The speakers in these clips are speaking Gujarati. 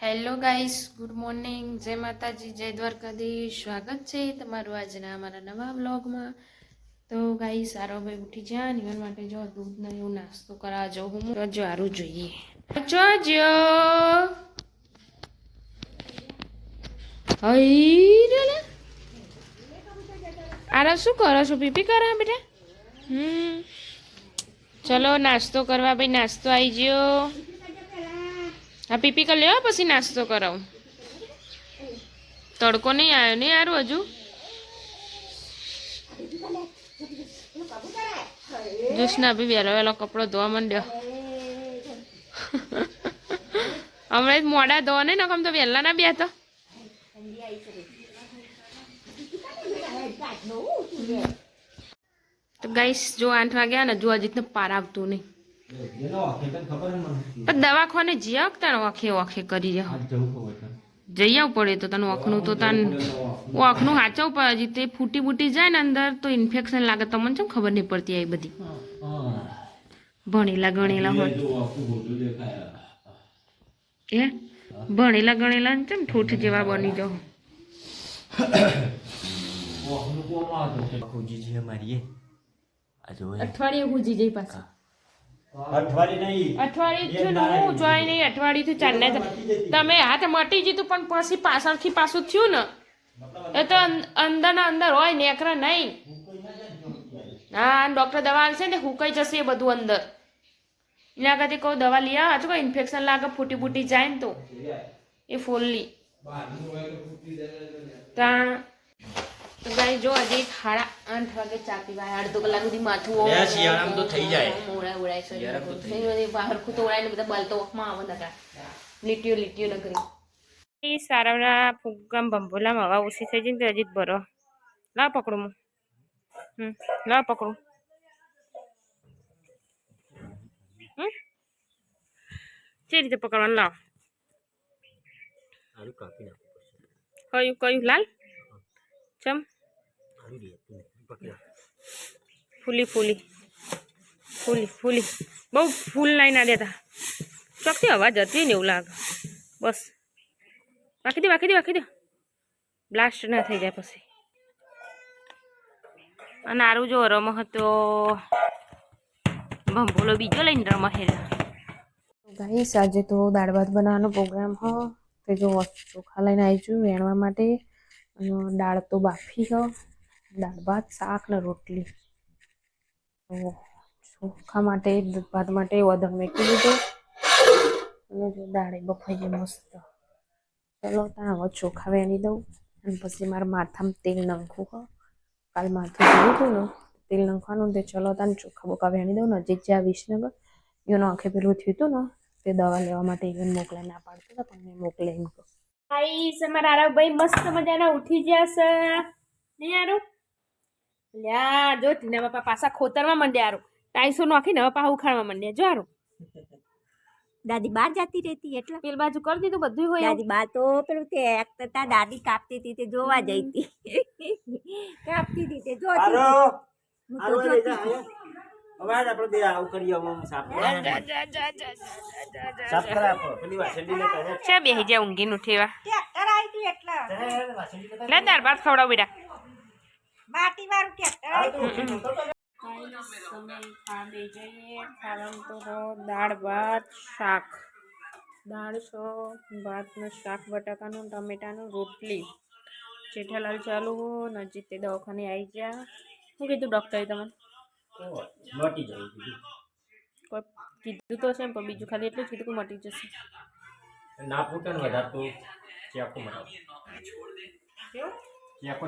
હેલો ગાઈસ, ગુડ મોર્નિંગ, જય માતાજી, જય દ્વારકાધીશ. સ્વાગત છે તમારું આજના અમારા નવા વ્લોગમાં. તો ગાઈસ, સારોભાઈ ઉઠી જાય ને એના માટે જો દૂધ ને એવું નાસ્તો કરાવવા જાઉં હું. જો સારું જોઈએ જોજો. આરા શું કરો છો? પીપી કરા બેટા? ચલો નાસ્તો કરવા. ભાઈ નાસ્તો આવી ગયો. હા, પીપી કરી લેવા પછી નાસ્તો કરાવું. તડકો નહીં આવ્યો નહીં યારું હજુ. જોશના બી વહેલો વહેલો કપડો ધોવા માંડ્યો. હમણાં મોડા ધોવા નહીં નકમ તો વહેલા ના બે તો. તો ગાઈસ જો 8 વાગ્યા ને જો હજી પાર આવતું નહીં. પણ દવાખાને જઈ આવતા ઓખે ઓખે કરી જાઓ. જઈ આવવું પડે તો તને ઓખનું તો તને ઓખનું હાચવું પડે. હજી તે ફૂટી બૂટી જાય ને અંદર તો ઇન્ફેક્શન લાગે. તમને કેમ ખબર નહીં પડતી આ બધી? ભણેલા ગણેલા હોય એ ભણેલા ગણેલા ને કેમ ઠોઠ જેવા બની જાઓ. અઠવાડિયે ગુજી જઈ પાછા. અઠવાડિયું જોઈ નહીં. અઠવાડિયું ચાલે તમે હાથ મટી જીતું પણ પછી પાછળથી પાછું થયું ને એ તો અંદર ના અંદર હોય નેકરા નહીં. હા, ડોક્ટર દવા આવશે ને હુકાઈ જશે એ બધું અંદર. એના કરતી કહું દવા લઈ આવો. કોઈ ઇન્ફેક્શન લાગે ફૂટી ફૂટી જાય ને તો એ ફોલ્લી ત્યાં. તો ગાઈ જો હજી 8:30 વાગે ચા પીવાય. અડધો કલાક સુધી માથું તો થઈ જાય. બહાર ખુતોડાય ને બધા બાલતો ઓખમાં આવે નકા લીટીઓ લીટીઓ નકરી. સારા ફુગ્ગામ ભંભોલામાં હવા ઓછી થઈ જાય ને હજી જ ભરો. લાવ પકડું હું. લાવ પકડું. જે રીતે પકડવાનું લાવ. કયું કયું લાલ ચમ ફૂલી ફૂલી ફૂલી ફૂલી બહુ ફૂલ લાઈ ના દેતા. ચોકથી અવાજ હતી ને એવું લાગે. બસ વાંકી દે વાંકી દે વાંકી દે. બ્લાસ્ટ ના થઈ જાય પછી. અને આરું જો રમો હતો ભંભોલો બીજો લઈને રમો હેરા. ગાઈસ આજે તો દાળ ભાત બનાવવાનો પ્રોગ્રામ હ. તે જો ચોખા લઈને આવી છું વેણવા માટે. અને દાળ તો બાફી હ. દાળ ભાત શાક ને રોટલી. ચોખા માટે ભાત માટે વધમ મેકી દીધો. અને જો દાળે બફાઈ ગઈ મસ્ત. ચલો ત્યાં હવે ચોખા વેણી દઉં અને પછી મારે માથામાં તેલ નાખવું હ. કાલ માથું ધોયું હતું ને તેલ નાખવાનું. તે ચલો ત્યાં ચોખા બોખા વેણી દઉં. નજીક જ્યાં વિસનગર એનો આંખે પેલું થયું હતું ને તે દવા લેવા માટે એને મોકલે ના પાડતું હતા પણ મેં મોકલે એમ કહું. અમારા આરવભાઈ મસ્ત મજાના ઉઠી ગયા છે નહીં આરું. લ્યા જો ટીના બાપા પાછા ખોતરમાં માંડ્યા. આરું ટાઈસો નાખીને હવે પાછા ઉખાડવા માંડ્યા. જો આરું દાદી બહાર જતી રહેતી એટલે પેલ બાજુ કરી દીધું બધું હોય. દાદી બા તો પેલું તે એકતા દાદી કાપતી હતી તે જોવા જઈ હતી. કાપતી હતી તે જોતી અવાજ આપણો બે આવ કરી આવો સાફ સાફ કરા આપો પેલી વાસંડી લે કહે છે બેહી જા ઊંઘી ઉઠેવા. ટ્રેક્ટર આવી એટલે લે દાળ ભાત ખવડાવ બેટા. માટી વાળું ટ્રેક્ટર ખાવાનું તો દાળ ભાત શાક. દાળ છો ભાત ને શાક બટાકાનું ટમેટાનું રોટલી. જેઠાલાલ ચાલુ હો નજીક તે દવાખાને આવી ગયા. શું કીધું ડૉક્ટરે તમને? મટી જાય કોઈ કીધું તો છે પણ બીજું ખાલી એટલું જ કીધું કે મટી જશે. ના ફૂટન વધારે તો ચેકો મરાવ. ચેકો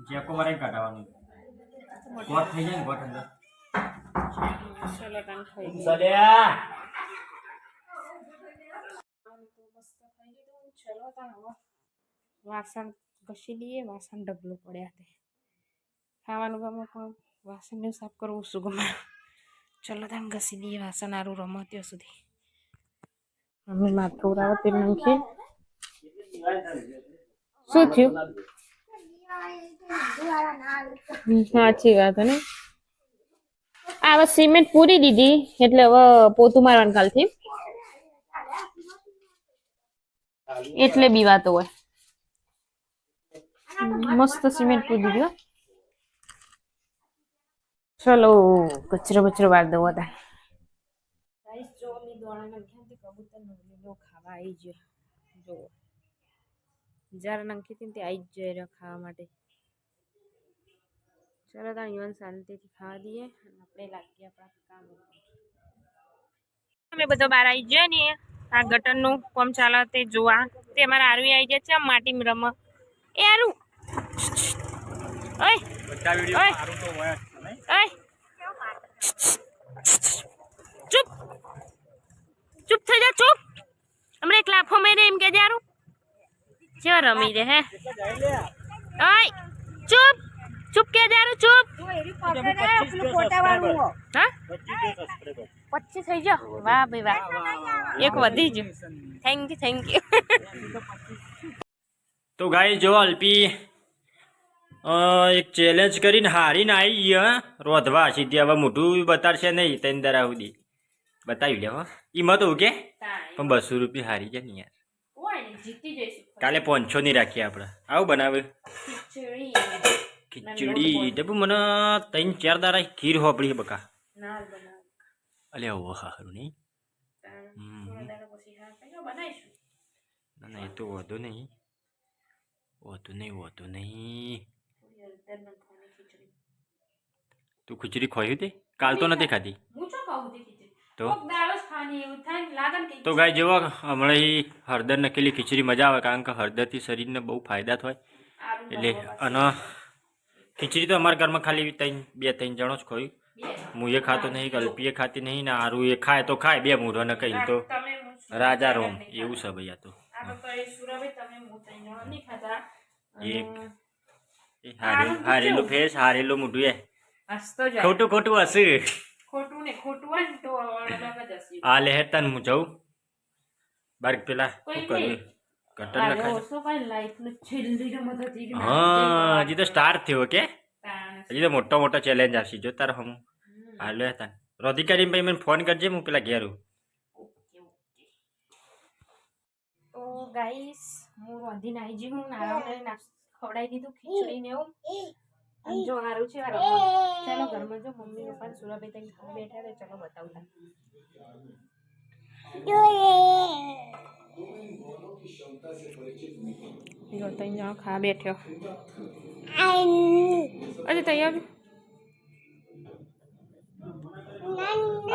ચેકો મારે કાઢવાનું. ગોટ થઈ જાય ને ગોટ અંદર. ચલો કાન ખાઈ ગઈ. સલ્યા ચલો તાન હવે વાસણ ઘસી લઈએ. વાસણ ડબલું પડ્યા તે ખાવાનું ગમે પણ વાસણને સાફ કરવું શું ગમે. ચલો તાન ઘસી લઈએ વાસણ. આરું રમો ત્યાં સુધી અમે માથું ઉરાવો તેલ નાખીએ. શું થયું? સાચી વાત ને. આ સિમેન્ટ પૂરી દીધી એટલે હવે પોતું મારવાનું કાલથી. એટલે બીવાતો હોય. મસ્ત સિમેન્ટ કૂદી ગયો. ચલો કચરો બચરો વાર દો હતા. જો ની દોણા નંખ્યા કબૂતર નો ખાવા આવી ગયો. જો જ્યારે નંખી હતી તે આવી જ જાય ખાવા માટે. ચલો તાર યુવાન શાંતિથી ખાવા દઈએ અને આપણે લાગીએ આપણા કામ ઉપર. અમે બધો બહાર આવી જાય ને આ ગટરનું કામ ચાલે તે જોવા. તે અમારા આરવી આવી જાય છે આમ માટી રમ. એ આરુ ઓય ઓય ઓય ચૂપ ચૂપ થઈ જા ચૂપ. હમણાં એક લાફો મેરે એમ કે જારું ચો રમી રે હે. ઓય ચૂપ ચૂપ કે જારું ચૂપ. હા 25 થઈ ગયો. વાહ ભાઈ વાહ, એક વધી ગયો. Thank you. તો ગાઈ જો અલ્પી એક ચેલેન્જ કરીને હારીને આવી ગયા રોધવા સીધી. હવે મોઢું બતાડશે નહીં ત્રણ દરા સુધી બતાવી લે. એમાં તો કે પણ 200 રૂપિયા હારી જાય ને યાર. કાલે 500 ની રાખીએ આપણે. આવું બનાવે ખીચડી ડબ્બુ. મને 3-4 દાડા ખીર હોપડી બકા. અલે આવો સારું નહીં. ના એ તો વધુ નહીં. તું ખીચડી ખોઈ હતી કાલ તો નથી ખાધી તો ગાય જેવો હમણાં હળદર નખેલી ખીચડી મજા આવે કારણ કે હળદરથી શરીરને બહુ ફાયદા થાય. એટલે અને ખીચડી તો અમારા ઘરમાં ખાલી 2-3 જણો જ ખોયું. હું એ ખાતો નહીં, કલ્પીએ ખાતી નહીં ને આરું એ ખાય તો ખાય. 2 મૂઢોને કહી તો રાજા રોમ એવું છે ભાઈ. આ તો હારેલું ફેસ હારેલું મોઢું એ ખોટું હશે. આ લે તન હું જાઉં બાર પેલા કટર નખાય. હા હજી તો સ્ટાર્ટ થયો કે હજી તો મોટો ચેલેન્જ આવશે જો તાર હમ. હાલો હતા રોધી કરીને ભાઈ મને ફોન કરજે. હું પેલા ઘેર. તો ગાઈસ હું રોધીને આવી જઈ. હું નારાયણ ખવડાવી દીધું ખીચડી ને એવું. જો સારું છે. ચાલો ઘરમાં જો મમ્મી પપ્પા સુરાભાઈ તઈ ખાવા બેઠા તો ચલો બતાવતા. જો તઈ જણો ખાવા બેઠ્યો. અરે તઈ આવજો.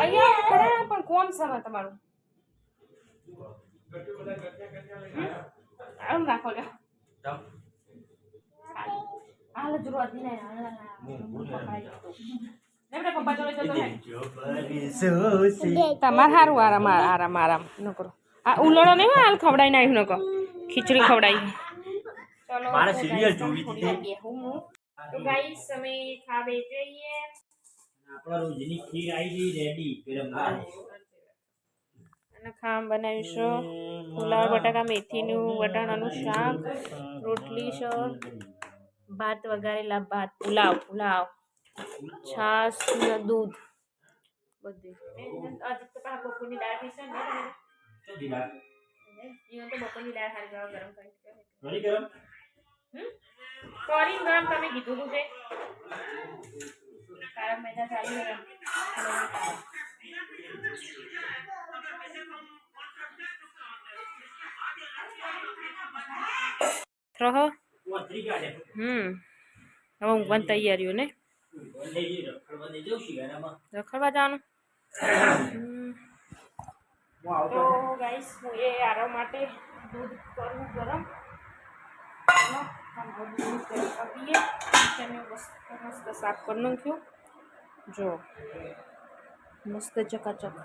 અહીંયા ખરા પણ કોણ સમા તમારું આમ રાખો લે. હાલ જ રોધી ને તમારે સારું આરામ ન કરો. આ ઉલડો નહીં હાલ ખવડાવી નાખ્યું ન કહો. ખીચડી ખવડાવી. ચલો મારે સિરિયલ જોવી હતી. તો ગાઈસ અમે ખાવે જઈએ. આપણા રોજની ખીર આવી ગઈ રેડી ગરમ અને ખામ બનાવીશું ફુલાવર બટાકા મેથીનું વટાણાનું શાક, રોટલી છે, ભાત વઘારેલા ભાત, પુલાવ છાશ ને દૂધ બધું. આજે તો બપોરની દાળ પીશે ને તો બપોરની દાળ હારી ગરમ કરી ગરમ તમે કીધું તું તે તારક મહેતા ચાલુ રહો. હવે ઊંઘવાની તૈયારીઓ ને રખડવા જવાનું. તો ગાઈસ હું એ આરવ માટે દૂધ કરું ગરમ. મસ્ત સાફ કરી નાખ્યું. જો મસ્ત ચકાચક.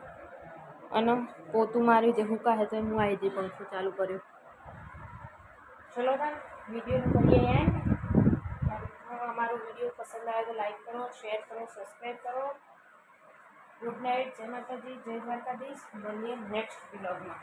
અને પોતું માર્યું તે હુકા હે તો હું આવી જઈ પંખો ચાલુ કર્યો. ચલો તાર વિડીયોનું કરીએ એન્ડ. અમારો વિડીયો પસંદ આવે તો લાઈક કરો, શેર કરો, સબસ્ક્રાઈબ કરો. Good night. જય માતાજી, જય દ્વારકાધીશ. મળીએ નેક્સ્ટ વ્લોગમાં.